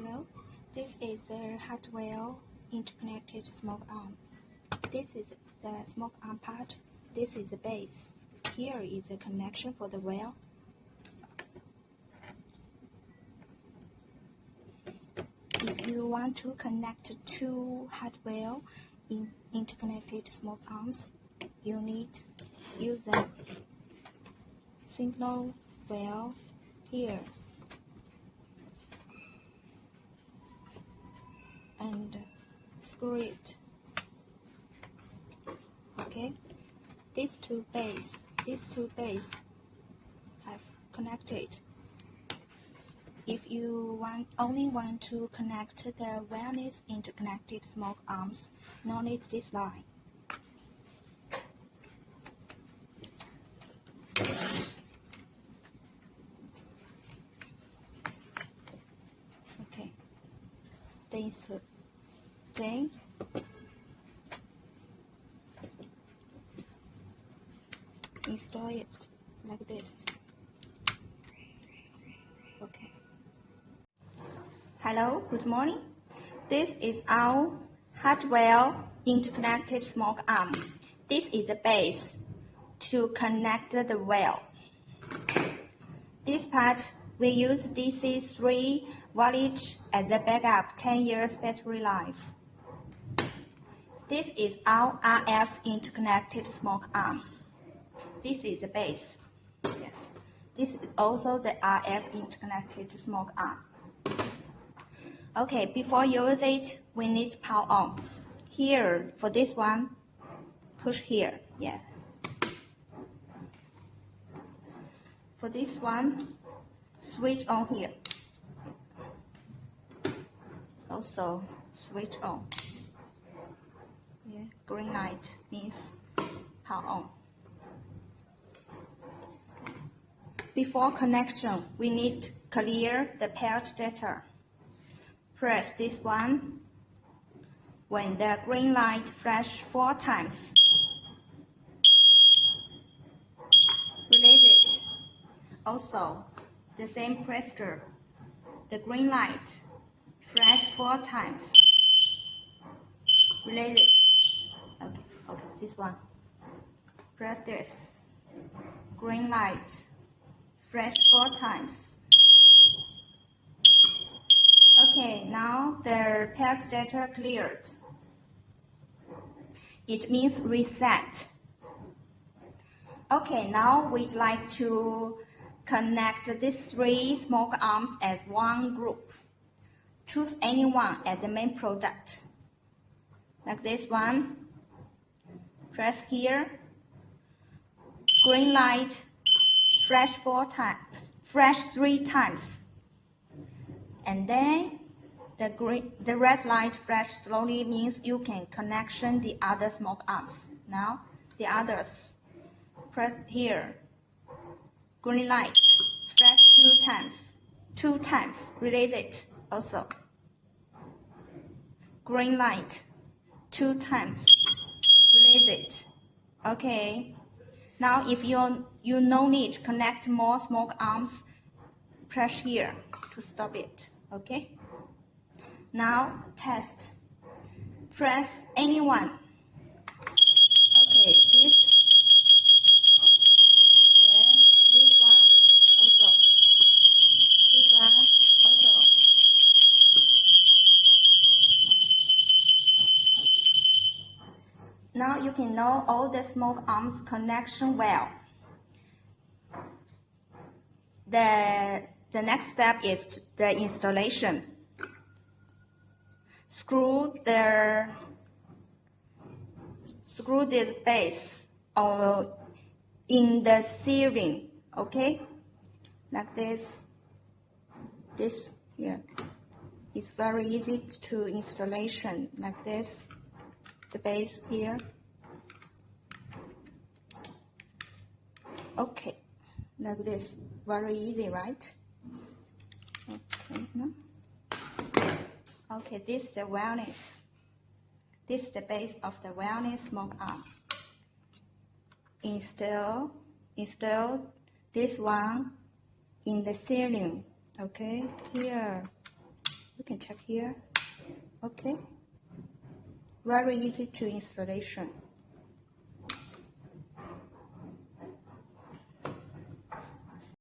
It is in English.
Hello, this is the Hardwired Interconnected Smoke arm. This is the smoke arm part. This is the base. Here is the connection for the well. If you want to connect two hardwired interconnected smoke arms, you need to use a single well here and screw it. Okay, these two bases have connected. If you only want to connect the wireless interconnected smoke arms, no need this line. Okay, then install it like this. Okay. Hello, good morning. This is our Hardwired Interconnected Smoke arm. This is the base to connect the well. This part we use DC 3 voltage as the backup, 10 years battery life. This is our RF interconnected smoke arm. This is the base. Yes. This is also the RF interconnected smoke arm. Okay, before you use it, we need power on. Here, for this one, push here. Yeah. For this one, switch on here. Also, switch on. Yeah, green light means power on. Before connection, we need to clear the paired data. Press this one when the green light flashes 4 times. Release it. Also, the same pressure. The green light flashes 4 times. Release it. Okay, this one. Press this. Green light. Flash 4 times. Okay, now the paired data cleared. It means reset. Okay, now we'd like to connect these 3 smoke arms as one group. Choose any one as the main product. Like this one. Press here. Green light. Flash 3 times. And then the red light flash slowly means you can connection the other smoke arms. Now the others. Press here. Green light. Flash 2 times. 2 times. Release it also. Green light. 2 times. Release it. Okay. Now if you no need to connect more smoke arms, press here to stop it. Okay. Now test. Press any one. Okay, this one also. This one also. Now you can know all the smoke arms connection well. The next step is the installation. Screw the base or in the ceiling, okay? Like this. This here. It's very easy to installation like this. The base here. Okay, like this. Very easy, right? Okay, no? Okay, this is the wellness. This is the base of the wellness smoke arm. Install this one in the ceiling. Okay, here. can check here. Okay. Very easy to installation.